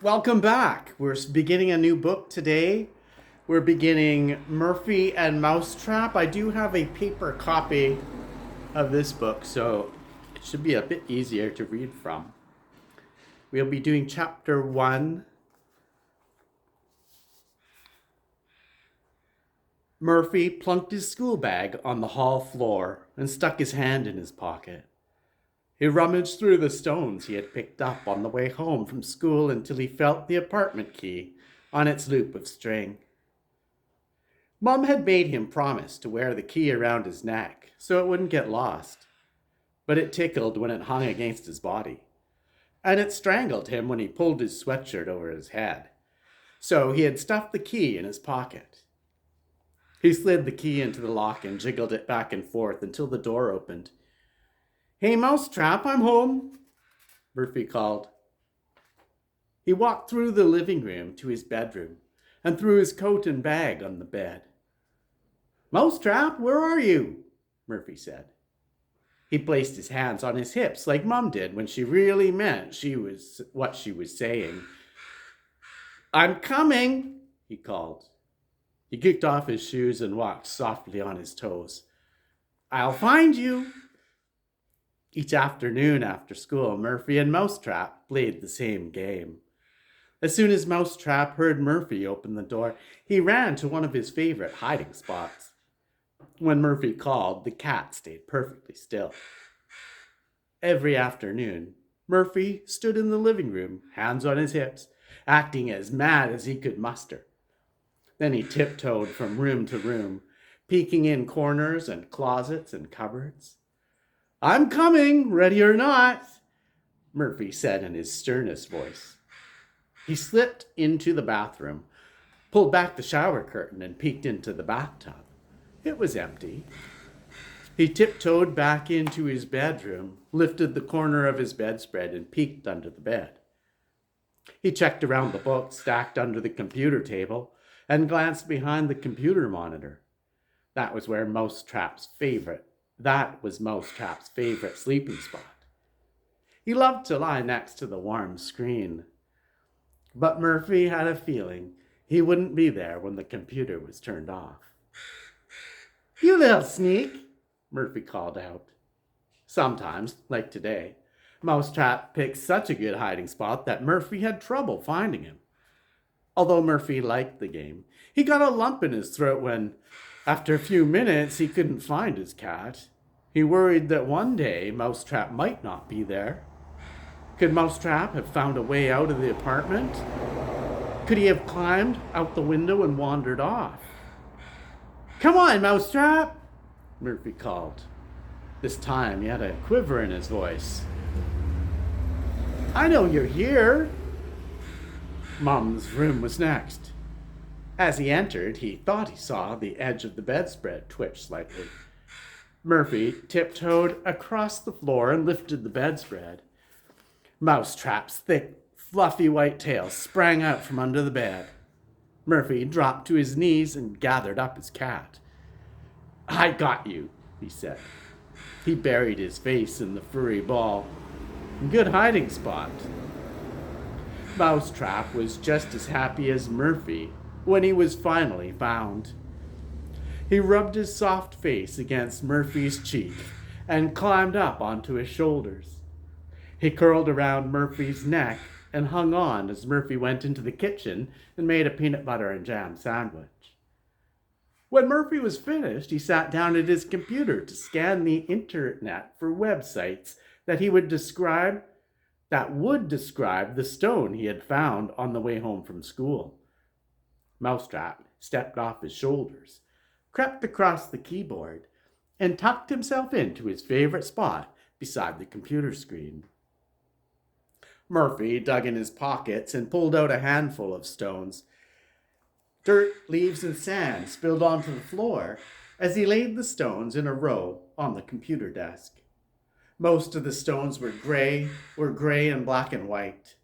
Welcome back. We're beginning a new book today. We're beginning Murphy and Mousetrap. I do have a paper copy of this book, so it should be a bit easier to read from. We'll be doing chapter 1. Murphy plunked his school bag on the hall floor and stuck his hand in his pocket. He rummaged through the stones he had picked up on the way home from school until he felt the apartment key on its loop of string. Mom had made him promise to wear the key around his neck so it wouldn't get lost, but it tickled when it hung against his body, and it strangled him when he pulled his sweatshirt over his head, so he had stuffed the key in his pocket. He slid the key into the lock and jiggled it back and forth until the door opened. "Hey, Mousetrap, I'm home," Murphy called. He walked through the living room to his bedroom and threw his coat and bag on the bed. "Mousetrap, where are you?" Murphy said. He placed his hands on his hips like Mum did when she really meant what she was saying. "I'm coming," he called. He kicked off his shoes and walked softly on his toes. "I'll find you." Each afternoon after school, Murphy and Mousetrap played the same game. As soon as Mousetrap heard Murphy open the door, he ran to one of his favorite hiding spots. When Murphy called, the cat stayed perfectly still. Every afternoon, Murphy stood in the living room, hands on his hips, acting as mad as he could muster. Then he tiptoed from room to room, peeking in corners and closets and cupboards. "I'm coming, ready or not," Murphy said in his sternest voice. He slipped into the bathroom, pulled back the shower curtain, and peeked into the bathtub. It was empty. He tiptoed back into his bedroom, lifted the corner of his bedspread, and peeked under the bed. He checked around the books stacked under the computer table and glanced behind the computer monitor. That was Mousetrap's favorite sleeping spot. He loved to lie next to the warm screen. But Murphy had a feeling he wouldn't be there when the computer was turned off. "You little sneak," Murphy called out. Sometimes, like today, Mousetrap picked such a good hiding spot that Murphy had trouble finding him. Although Murphy liked the game, he got a lump in his throat when, after a few minutes, he couldn't find his cat. He worried that one day Mousetrap might not be there. Could Mousetrap have found a way out of the apartment? Could he have climbed out the window and wandered off? "Come on, Mousetrap," Murphy called. This time he had a quiver in his voice. "I know you're here." Mom's room was next. As he entered, he thought he saw the edge of the bedspread twitch slightly. Murphy tiptoed across the floor and lifted the bedspread. Mousetrap's thick, fluffy white tail sprang out from under the bed. Murphy dropped to his knees and gathered up his cat. "I got you," he said. He buried his face in the furry ball. "Good hiding spot." Mousetrap was just as happy as Murphy when he was finally found. He rubbed his soft face against Murphy's cheek and climbed up onto his shoulders. He curled around Murphy's neck and hung on as Murphy went into the kitchen and made a peanut butter and jam sandwich. When Murphy was finished, he sat down at his computer to scan the internet for websites that would describe the stone he had found on the way home from school. Mousetrap stepped off his shoulders, crept across the keyboard, and tucked himself into his favorite spot beside the computer screen. Murphy dug in his pockets and pulled out a handful of stones. Dirt, leaves, and sand spilled onto the floor as he laid the stones in a row on the computer desk. Most of the stones were gray and black and white.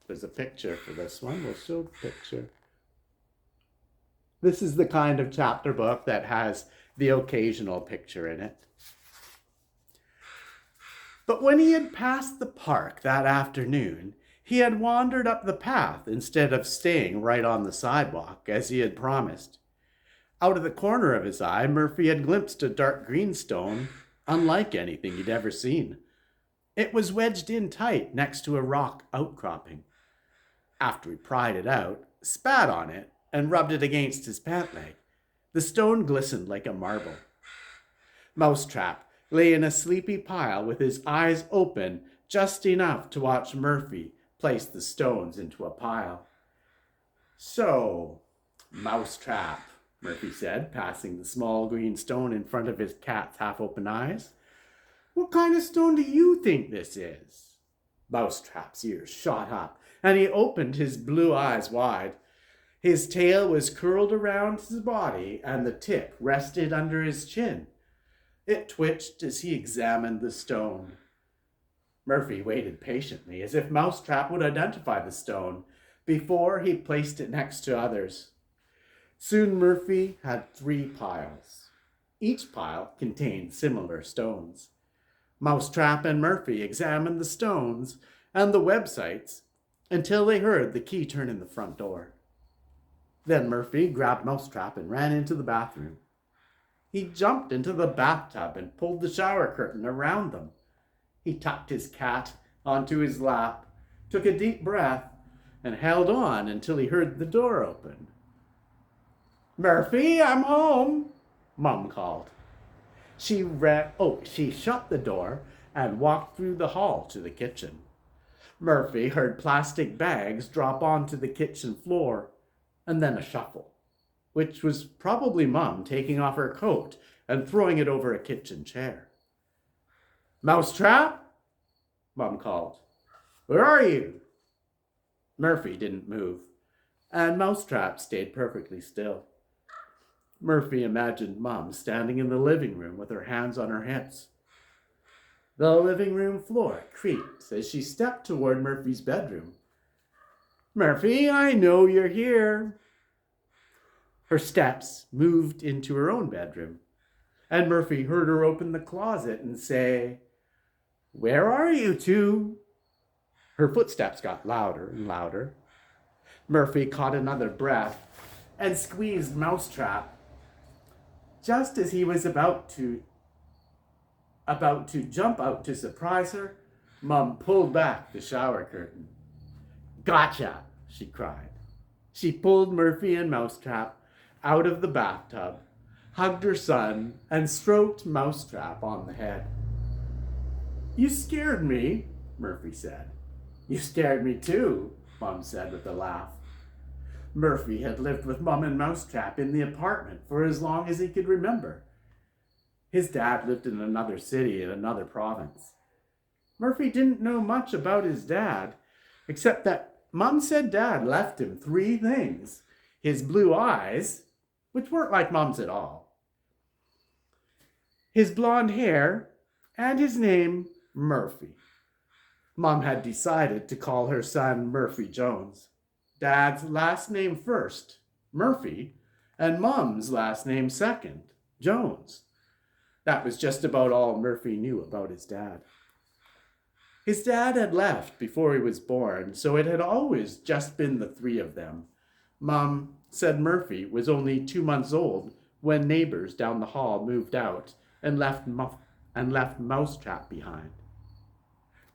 There's a picture for this one. We'll show the picture. This is the kind of chapter book that has the occasional picture in it. But when he had passed the park that afternoon, He had wandered up the path instead of staying right on the sidewalk, as he had promised. Out of the corner of his eye, Murphy had glimpsed a dark green stone, unlike anything he'd ever seen. It was wedged in tight next to a rock outcropping. After he pried it out, spat on it, and rubbed it against his pant leg, the stone glistened like a marble. Mousetrap lay in a sleepy pile with his eyes open just enough to watch Murphy place the stones into a pile. "So, Mousetrap," Murphy said, passing the small green stone in front of his cat's half-open eyes, "what kind of stone do you think this is?" Mousetrap's ears shot up, and he opened his blue eyes wide. His tail was curled around his body, and the tip rested under his chin. It twitched as he examined the stone. Murphy waited patiently, as if Mousetrap would identify the stone before he placed it next to others. Soon Murphy had 3 piles. Each pile contained similar stones. Mousetrap and Murphy examined the stones and the websites until they heard the key turn in the front door. Then Murphy grabbed Mousetrap and ran into the bathroom. He jumped into the bathtub and pulled the shower curtain around them. He tucked his cat onto his lap, took a deep breath, and held on until he heard the door open. "Murphy, I'm home," Mom called. She shut the door and walked through the hall to the kitchen. Murphy heard plastic bags drop onto the kitchen floor, and then a shuffle, which was probably Mom taking off her coat and throwing it over a kitchen chair. "Mousetrap?" Mom called. "Where are you?" Murphy didn't move, and Mousetrap stayed perfectly still. Murphy imagined Mom standing in the living room with her hands on her hips. The living room floor creaked as she stepped toward Murphy's bedroom. "Murphy, I know you're here." Her steps moved into her own bedroom, and Murphy heard her open the closet and say, "Where are you two?" Her footsteps got louder and louder. Murphy caught another breath and squeezed Mousetrap. Just as he was about to jump out to surprise her, Mom pulled back the shower curtain. "Gotcha!" she cried. She pulled Murphy and Mousetrap out of the bathtub, hugged her son, and stroked Mousetrap on the head. "You scared me," Murphy said. "You scared me too," Mom said with a laugh. Murphy had lived with Mom and Mousetrap in the apartment for as long as he could remember. His dad lived in another city in another province. Murphy didn't know much about his dad, except that Mom said Dad left him 3 things: his blue eyes, which weren't like Mom's at all, his blonde hair, and his name, Murphy. Mom had decided to call her son Murphy Jones. Dad's last name first, Murphy, and Mom's last name second, Jones. That was just about all Murphy knew about his dad. His dad had left before he was born, so it had always just been the 3 of them. Mom said Murphy was only 2 months old when neighbors down the hall moved out and left Mousetrap behind.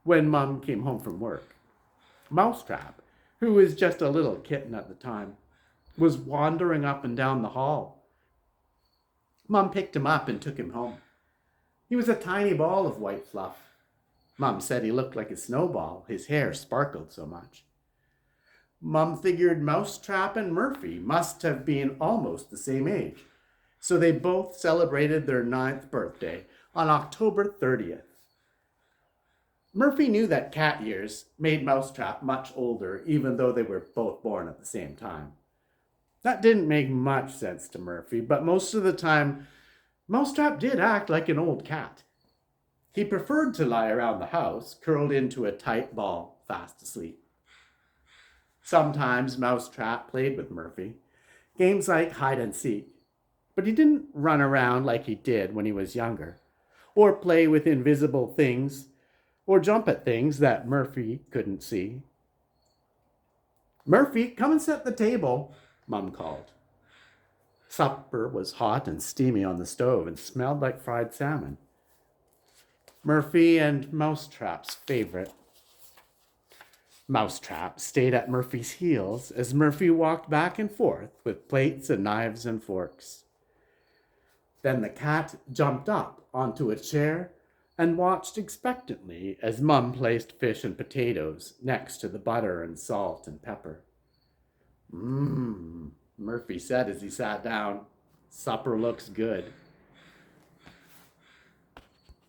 When Mom came home from work, Mousetrap, who was just a little kitten at the time, was wandering up and down the hall. Mom picked him up and took him home. He was a tiny ball of white fluff. Mom said he looked like a snowball. His hair sparkled so much. Mom figured Mousetrap and Murphy must have been almost the same age, so they both celebrated their 9th birthday on October 30th. Murphy knew that cat years made Mousetrap much older, even though they were both born at the same time. That didn't make much sense to Murphy, but most of the time, Mousetrap did act like an old cat. He preferred to lie around the house, curled into a tight ball, fast asleep. Sometimes Mousetrap played with Murphy, games like hide and seek, but he didn't run around like he did when he was younger, or play with invisible things, or jump at things that Murphy couldn't see. Murphy, come and set the table, Mum called. Supper was hot and steamy on the stove and smelled like fried salmon. Murphy and Mousetrap's favorite. Mousetrap stayed at Murphy's heels as Murphy walked back and forth with plates and knives and forks. Then the cat jumped up onto a chair and watched expectantly as Mum placed fish and potatoes next to the butter and salt and pepper. Murphy said as he sat down. Supper looks good.